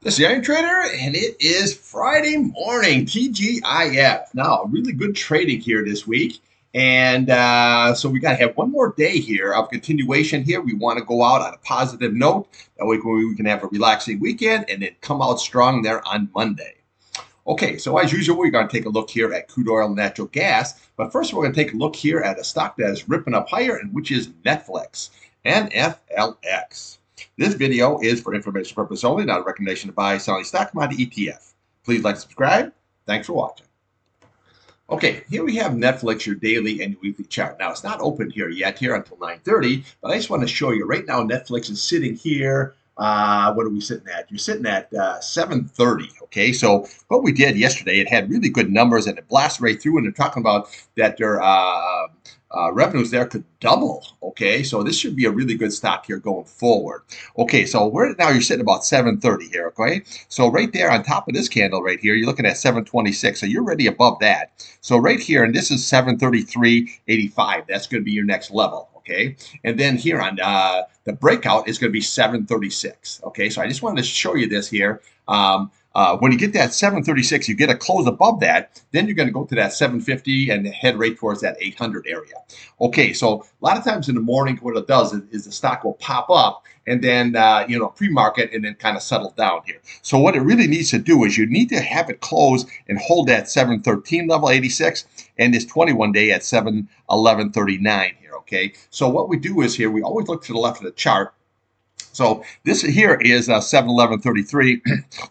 This is the Iron Trader, and it is Friday morning, TGIF. Now, really good trading here this week. And so we got to have one more day here of continuation here. We want to go out on a positive note. That way we can have a relaxing weekend and then come out strong there on Monday. Okay, so as usual, we're going to take a look here at crude oil and natural gas. But first, we're going to take a look here at a stock that is ripping up higher, and which is Netflix, NFLX. This video is for information purpose only, not a recommendation to buy, sell any stock, commodity, ETF. Please like and subscribe. Thanks for watching. Okay, here we have Netflix, your daily and weekly chart. Now, it's not open here yet, here until 9:30, but I just want to show you right now, Netflix is sitting here. What are we sitting at? You're sitting at 7:30. Okay, so what we did yesterday, it had really good numbers and it blasted right through, and they're talking about that their revenues there could double. Okay, so this should be a really good stock here going forward. Okay, so we're now you're sitting about 7:30 here. Okay, so right there on top of this candle right here, you're looking at 726. So you're already above that. So right here, and this is 733.85. That's going to be your next level. Okay, and then here on the breakout is going to be 736. Okay, so I just wanted to show you this here. When you get that 736, you get a close above that, then you're going to go to that 750 and head right towards that 800 area. Okay, so a lot of times in the morning, what it does is the stock will pop up and then pre-market and then kind of settle down here. So what it really needs to do is you need to have it close and hold that 713 level 86 and this 21-day at 711.39 here. Okay, so what we do is here we always look to the left of the chart. So this here is 711.33.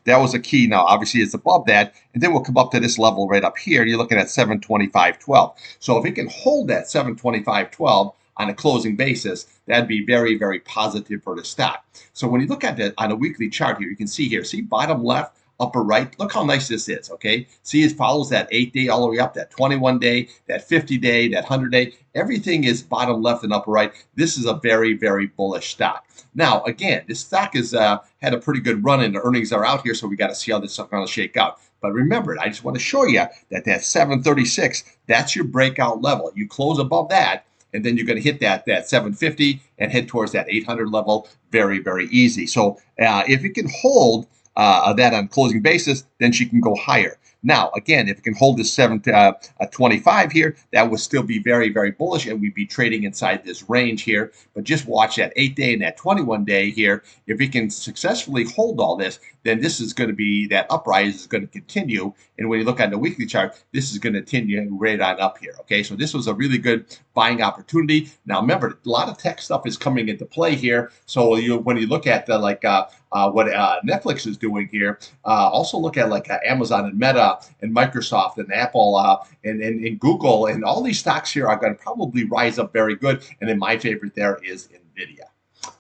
That was a key. Now, obviously, it's above that. And then we'll come up to this level right up here. You're looking at 725.12. So if it can hold that 725.12 on a closing basis, that'd be very, very positive for the stock. So when you look at that on a weekly chart here, you can see here, see bottom left, upper right. Look how nice this is, okay? See, it follows that 8-day all the way up, that 21-day, that 50-day, that 100-day. Everything is bottom left and upper right. This is a very, very bullish stock. Now, again, this stock has had a pretty good run, and the earnings are out here, so we got to see how this is going to shake out. But remember, I just want to show you that 736, that's your breakout level. You close above that, and then you're going to hit that 750 and head towards that 800 level very, very easy. So if it can hold that on closing basis, then she can go higher. Now, again, if it can hold this 725 here, that would still be very, very bullish, and we'd be trading inside this range here. But just watch that 8-day and that 21-day here. If we can successfully hold all this, then this is going to be, that uprise is going to continue. And when you look at the weekly chart, this is going to continue right on up here. Okay, so this was a really good buying opportunity. Now, remember, a lot of tech stuff is coming into play here. So when you look at what Netflix is doing here, also look at like Amazon and Meta and Microsoft and Apple and Google, and all these stocks here are going to probably rise up very good. And then my favorite there is NVIDIA.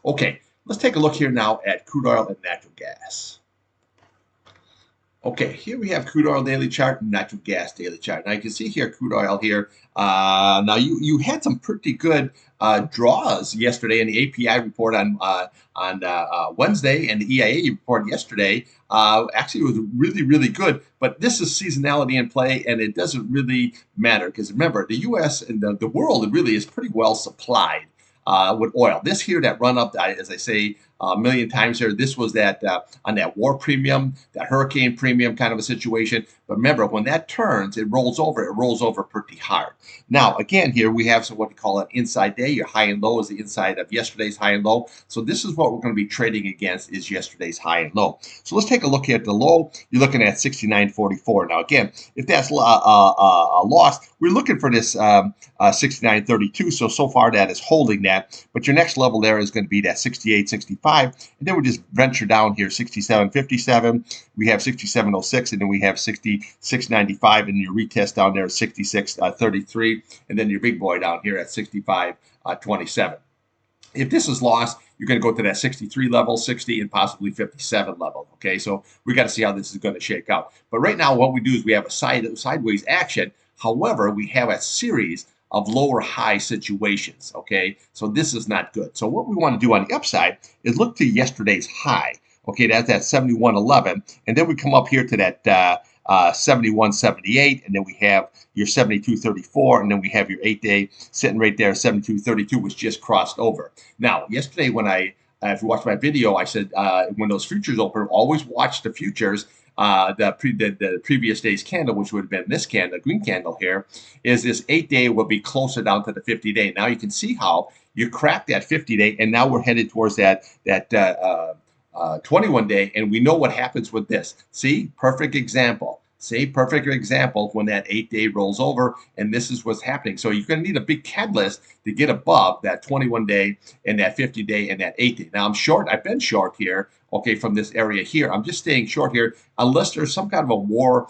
Okay, let's take a look here now at crude oil and natural gas. Okay, here we have crude oil daily chart and natural gas daily chart. Now you can see here crude oil here. Now you had some pretty good draws yesterday in the API report on Wednesday, and the EIA report yesterday. Actually, it was really, really good. But this is seasonality in play, and it doesn't really matter because remember, the U.S. and the world really is pretty well supplied with oil. This here, that run up, as I say a million times here, this was that on that war premium, that hurricane premium kind of a situation. But remember, when that turns, it rolls over pretty hard. Now, again, here we have what we call an inside day. Your high and low is the inside of yesterday's high and low. So this is what we're going to be trading against, is yesterday's high and low. So let's take a look here at the low. You're looking at 69.44. Now, again, if that's a loss, we're looking for this 69.32. So far that is holding that. But your next level there is going to be that 68.65. And then we just venture down here, 67.57. We have 67.06, and then we have 66.95, and your retest down there is 66.33, and then your big boy down here at 65.27. If this is lost, you're going to go to that 63 level, 60, and possibly 57 level. Okay, so we got to see how this is going to shake out. But right now, what we do is we have a sideways action. However, we have a series of lower high situations. Okay, so this is not good. So what we want to do on the upside is look to yesterday's high. Okay, that's at 71.11, and then we come up here to that 71.78, and then we have your 72.34, and then we have your 8-day sitting right there, 72.32, which just crossed over. Now, yesterday when I if you watch my video, I said when those futures open, always watch the futures. The previous day's candle, which would have been this candle, green candle here, is this 8-day will be closer down to the 50-day. Now you can see how you cracked that 50-day, and now we're headed towards that 21-day, and we know what happens with this. See, perfect example. See, perfect example when that 8-day rolls over, and this is what's happening. So you're going to need a big catalyst to get above that 21-day and that 50-day and that 8-day. Now I'm short. I've been short here, okay, from this area here. I'm just staying short here unless there's some kind of a war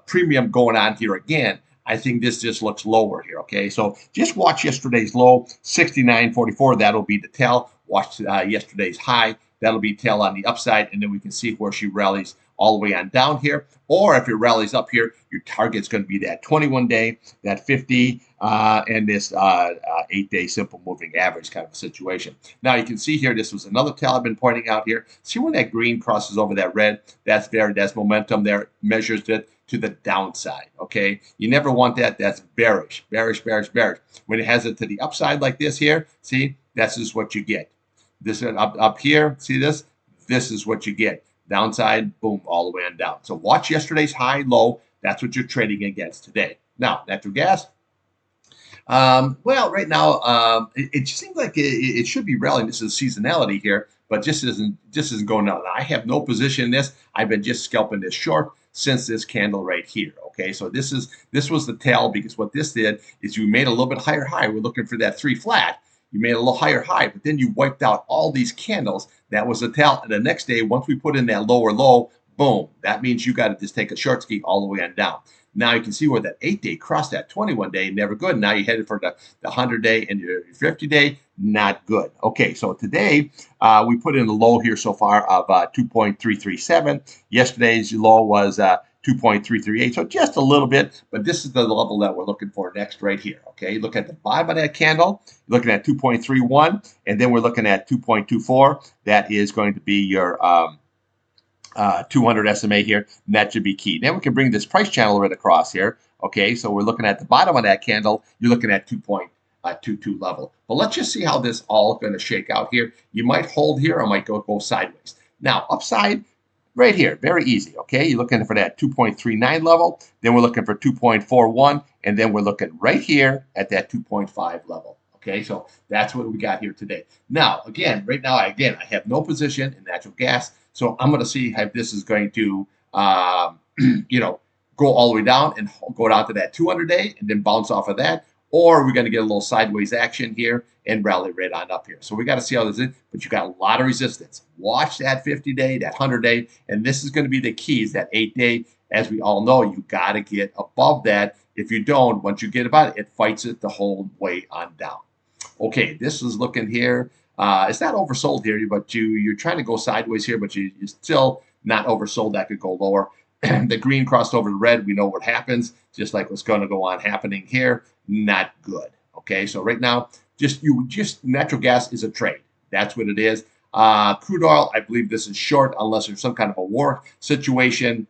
premium going on here again. I think this just looks lower here, okay? So just watch yesterday's low, 69.44. That'll be the tell. Watch yesterday's high. That'll be tail on the upside, and then we can see where she rallies all the way on down here. Or if it rallies up here, your target's going to be that 21-day, that 50, and this 8-day simple moving average kind of a situation. Now you can see here, this was another tail I've been pointing out here. See when that green crosses over that red? That's momentum there, measures it to the downside, okay? You never want that. That's bearish, bearish, bearish, bearish. When it has it to the upside like this here, see, this is what you get. This up here, see this? This is what you get. Downside, boom, all the way on down. So watch yesterday's high, low. That's what you're trading against today. Now, natural gas. Well, right now, it seems like it should be rallying. This is seasonality here, but just isn't going out. Now, I have no position in this. I've been just scalping this short since this candle right here. Okay, so this was the tail, because what this did is you made a little bit higher high. We're looking for that 3 flat. You made a little higher high, but then you wiped out all these candles. That was the tail. And the next day, once we put in that lower low, boom, that means you got to just take a short ski all the way on down. Now you can see where that 8-day crossed that 21-day, never good. Now you're headed for the 100-day and your 50-day, not good. Okay, so today we put in a low here so far of 2.337. Yesterday's low was 2.338, so just a little bit, but this is the level that we're looking for next right here, okay? Look at the bottom of that candle, looking at 2.31, and then we're looking at 2.24. That is going to be your 200 SMA here, and that should be key. Then we can bring this price channel right across here, okay? So we're looking at the bottom of that candle, you're looking at 2.22 level. But let's just see how this all going to shake out here. You might hold here or might go sideways. Now, upside, right here, very easy, okay? You're looking for that 2.39 level, then we're looking for 2.41, and then we're looking right here at that 2.5 level, okay? So that's what we got here today. Now, again, right now, I have no position in natural gas, so I'm going to see if this is going to, go all the way down and go down to that 200-day and then bounce off of that, or we're going to get a little sideways action here and rally right on up here. So we got to see how this is, but you got a lot of resistance. Watch that 50-day, that 100-day, and this is going to be the keys, that 8-day. As we all know, you got to get above that. If you don't, once you get above it, it fights it the whole way on down. Okay, this is looking here. It's not oversold here, but you're trying to go sideways here, but you're still not oversold. That could go lower. The green crossed over the red. We know what happens, just like what's going to go on happening here. Not good. Okay, so right now, just natural gas is a trade. That's what it is. Crude oil, I believe this is short unless there's some kind of a war situation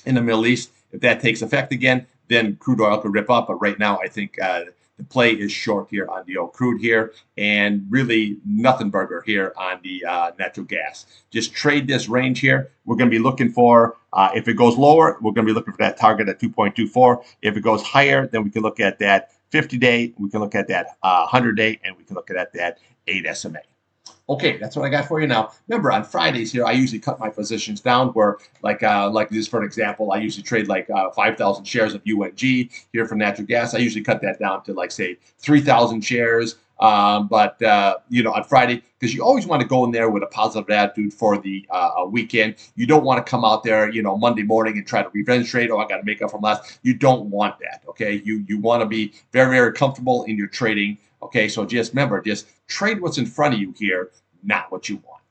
in the Middle East. If that takes effect again, then crude oil could rip up. But right now, I think the play is short here on the old crude here, and really nothing burger here on the natural gas. Just trade this range here. We're going to be looking for, if it goes lower, we're going to be looking for that target at 2.24. If it goes higher, then we can look at that 50-day, we can look at that 100-day, and we can look at that 8 SMA. Okay, that's what I got for you now. Remember, on Fridays here, I usually cut my positions down where, like this, for an example, I usually trade like 5,000 shares of UNG here for natural gas. I usually cut that down to like, say, 3,000 shares. On Friday, because you always want to go in there with a positive attitude for the weekend. You don't want to come out there, Monday morning and try to revenge trade. Oh, I got to make up from last. You don't want that, okay? You want to be very, very comfortable in your trading, okay? So just remember, just trade what's in front of you here, not what you want.